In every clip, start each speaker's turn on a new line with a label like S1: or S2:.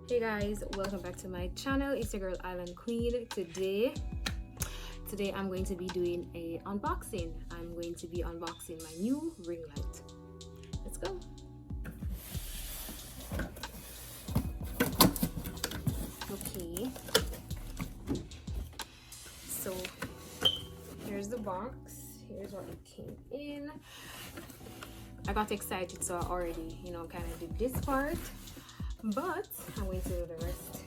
S1: Hey guys, welcome back to my channel. It's your girl Island Queen. Today I'm going to be doing a unboxing. I'm going to be unboxing my new ring light. Let's go. Okay, so here's the box. Here's what it came in. I got excited, so I already kind of did this part, but I'm going to do the rest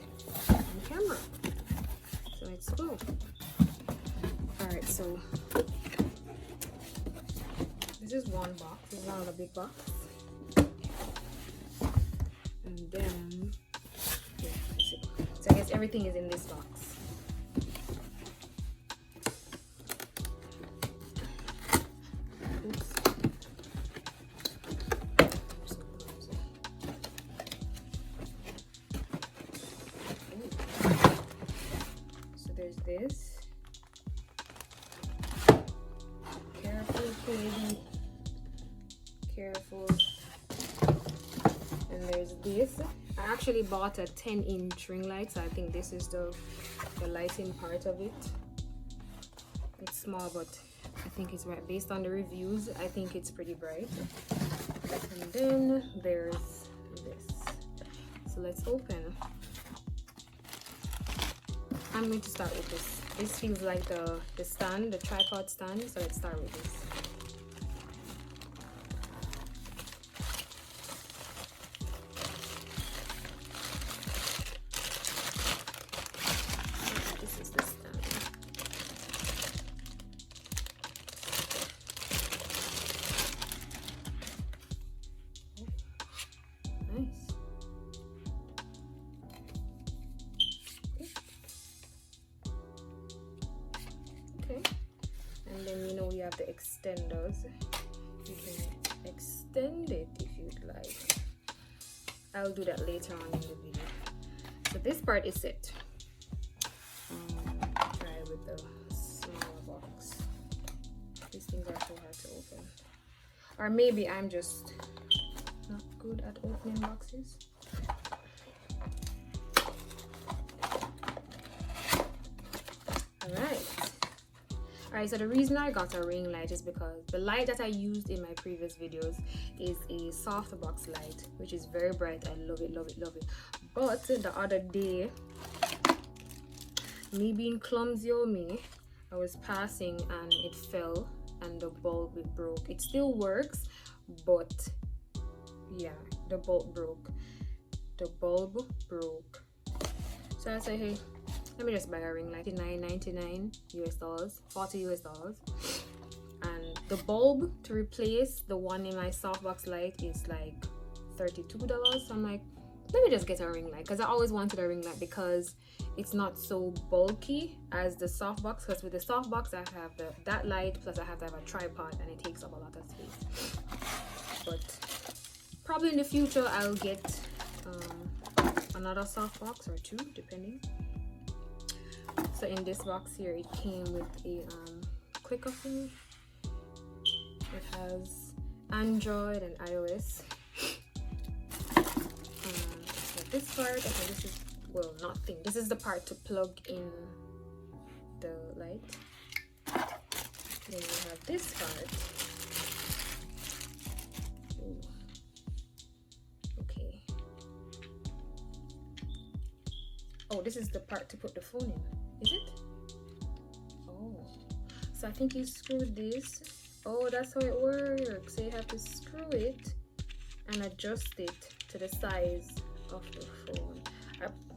S1: on camera. So let's go. Alright, so this is one box. This is one of the big box. And then so I guess everything is in this box. Oops. So there's this. Careful, baby. Careful. And there's this. I actually bought a 10-inch ring light, so I think this is the lighting part of it. It's small, but I think it's right. Based on the reviews, I think it's pretty bright. And then there's this. So let's open. I'm going to start with this. This feels like the stand, the tripod stand. So let's start with this. This is the stand. Nice. Okay. And then we have the extenders. You can extend it if you'd like. I'll do that later on in the video. So this part is it. Try with the smaller box. These things are so hard to open. Or maybe I'm just not good at opening boxes. Alright, so the reason I got a ring light is because the light that I used in my previous videos is a softbox light, which is very bright. I love it, love it, love it. But the other day, me being clumsy on me, I was passing and it fell and the bulb broke. It still works, but yeah, the bulb broke. The bulb broke. So I said, hey, let me just buy a ring light. $99.99 US, $40 US. And the bulb to replace the one in my softbox light is like $32. So I'm like, let me just get a ring light, because I always wanted a ring light because it's not so bulky as the softbox. Because with the softbox I have that light, plus I have to have a tripod and it takes up a lot of space. But probably in the future I'll get another softbox or two, depending. So in this box here, it came with a clicker thing. It has Android and iOS. So this part, okay, this is, well, not thing. This is the part to plug in the light. Then you have this part. Ooh. Okay. Oh, this is the part to put the phone in. Is it? Oh, so I think you screw this. Oh, that's how it works. So you have to screw it and adjust it to the size of the phone.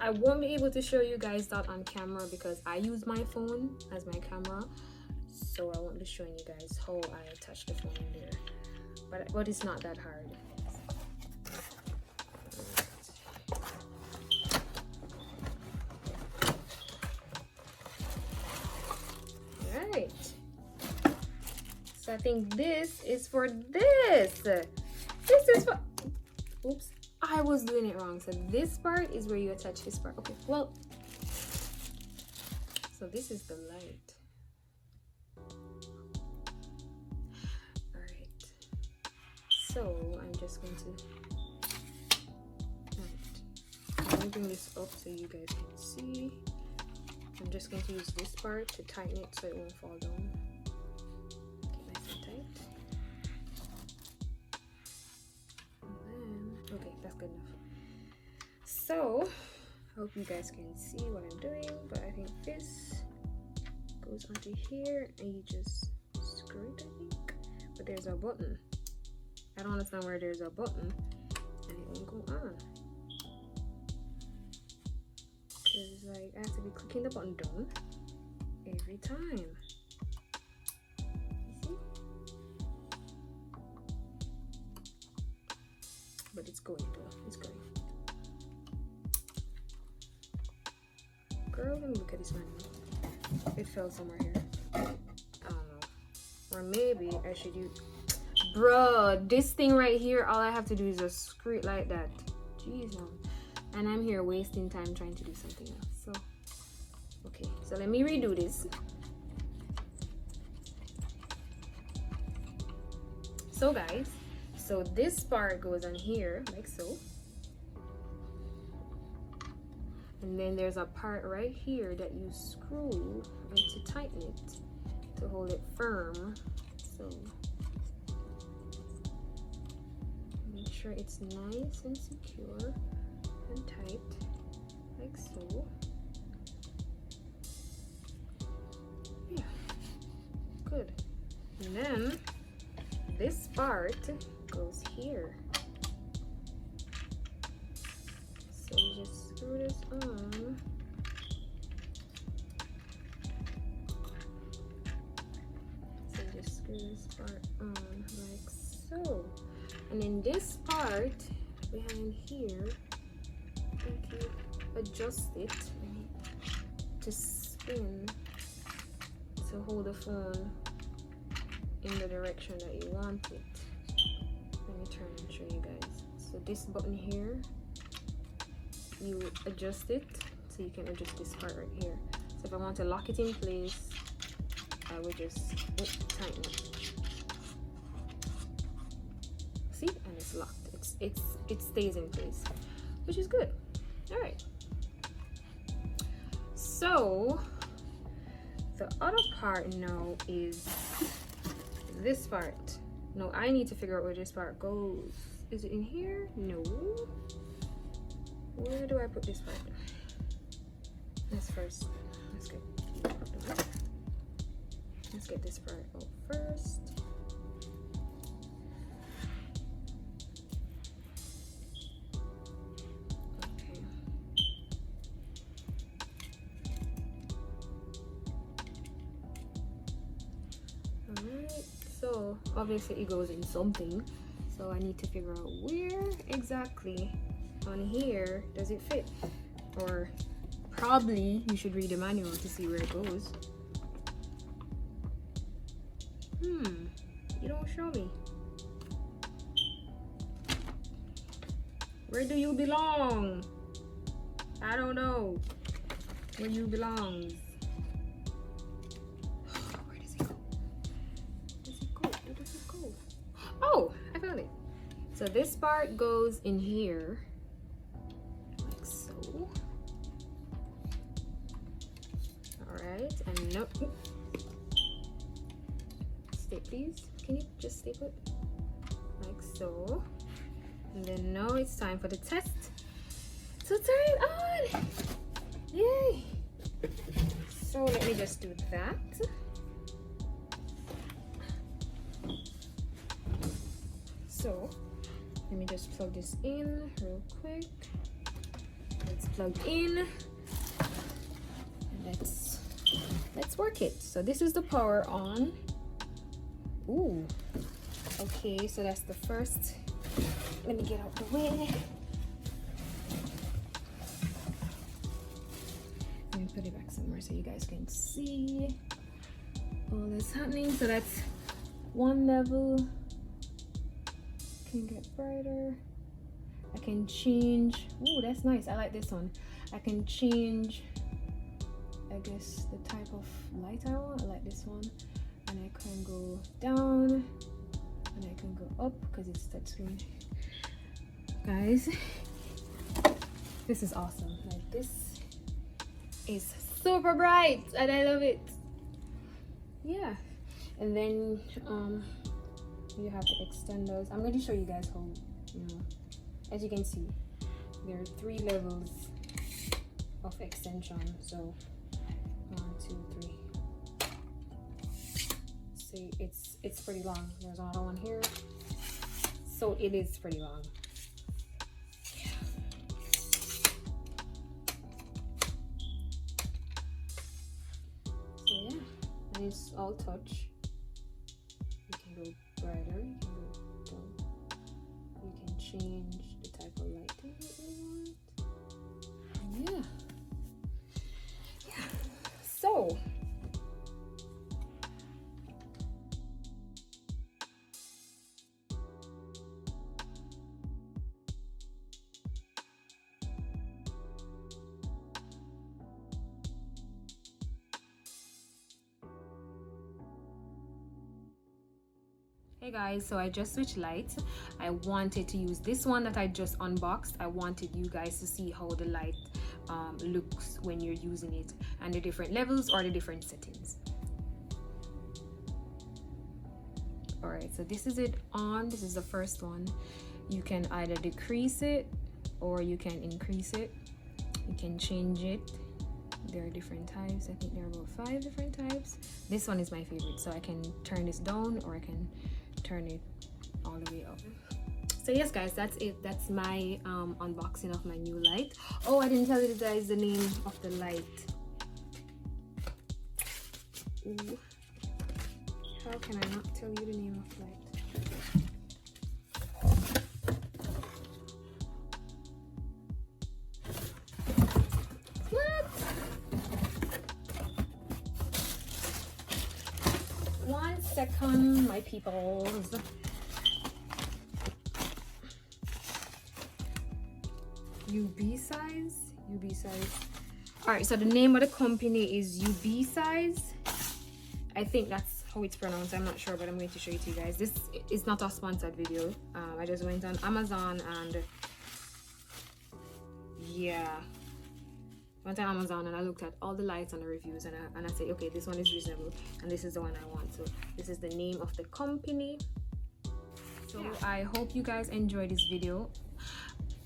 S1: I won't be able to show you guys that on camera because I use my phone as my camera, so I won't be showing you guys how I attach the phone in there. But it's not that hard. Right. So I think this is for this. This is for, oops, I was doing it wrong. So this part is where you attach this part. Okay, well, so this is the light. All right. So I'm just going to me bring this up so you guys can see. I'm just going to use this part to tighten it so it won't fall down. Okay, nice and tight. And then, okay, that's good enough. So, I hope you guys can see what I'm doing, but I think this goes onto here and you just screw it, I think. But there's a button. I don't understand where there's a button and it won't go on. Because like I have to be clicking the button down every time. You see? But it's going though. It's going. Girl, let me look at this one. It fell somewhere here. I don't know. Or maybe I should use. Bruh, this thing right here, all I have to do is just screw it like that. Jeez, man. And I'm here wasting time trying to do something else. So, okay. So let me redo this. So guys, so this part goes on here like so. And then there's a part right here that you screw and to tighten it to hold it firm. So make sure it's nice and secure and tight like so. Yeah, good. And then this part goes here. So you just screw this on. So you just screw this part on like so. And then this part behind here, you adjust it to spin to hold the phone in the direction that you want it. Let me turn and show you guys. So this button here, you adjust it so you can adjust this part right here. So if I want to lock it in place, I would just tighten it. See, and it's locked. It stays in place, which is good. All right. So the other part now is this part. No, I need to figure out where this part goes. Is it in here? No. Where do I put this part? Let's get this part out first. Okay. Alright, so obviously it goes in something. So I need to figure out where exactly on here does it fit, or probably you should read the manual to see where it goes. You don't show me. Where do you belong? I don't know where you belong. Where does it go? Where does it go? Oh, I found it. So this part goes in here like so. Alright, and no, stay please. Can you just stay put? Like so. And then now it's time for the test. So turn it on! Yay! So let me just do that. So let me just plug this in real quick. It's plugged in. And let's work it. So this is the power on. Ooh. Okay, so that's the first. Let me get out the way. Let me put it back somewhere so you guys can see all that's happening. So that's one level. Can get brighter. I can change. Ooh, that's nice. I like this one. I can change, I guess, the type of light I want. I like this one. And I can go down and I can go up because it's touchscreen. Guys, This is awesome. Like, this is super bright and I love it. Yeah. And then you have the extenders. I'm going to show you guys how, as you can see, there are 3 levels of extension. So 1, 2, 3. See, it's pretty long. There's another one here, so it is pretty long. So yeah, and it's all touch. You can go brighter, you can go dull, you can change the type of lighting that you want. And yeah, so hey guys, so I just switched lights. I wanted to use this one that I just unboxed. I wanted you guys to see how the light looks when you're using it, and the different levels or the different settings. All right, so this is it on. This is the first one. You can either decrease it or you can increase it. You can change it. There are different types. I think there are about 5 different types. This one is my favorite, so I can turn this down or I can turn it all the way up. So yes guys, that's it. That's my unboxing of my new light. Oh, I didn't tell you guys the name of the light. Ooh. How can I not tell you the name of the light? What? 1 second, my peoples. Ubeesize. All right, so the name of the company is Ubeesize. I think that's how it's pronounced. I'm not sure, but I'm going to show it to you guys. This is not a sponsored video. I just went on Amazon and yeah, went on Amazon and I looked at all the lights and the reviews, and I said, okay, this one is reasonable and this is the one I want. So this is the name of the company. So yeah. I hope you guys enjoyed this video.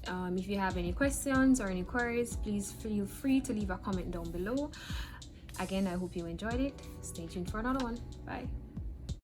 S1: If you have any questions or any queries, please feel free to leave a comment down below. Again, I hope you enjoyed it. Stay tuned for another one. Bye.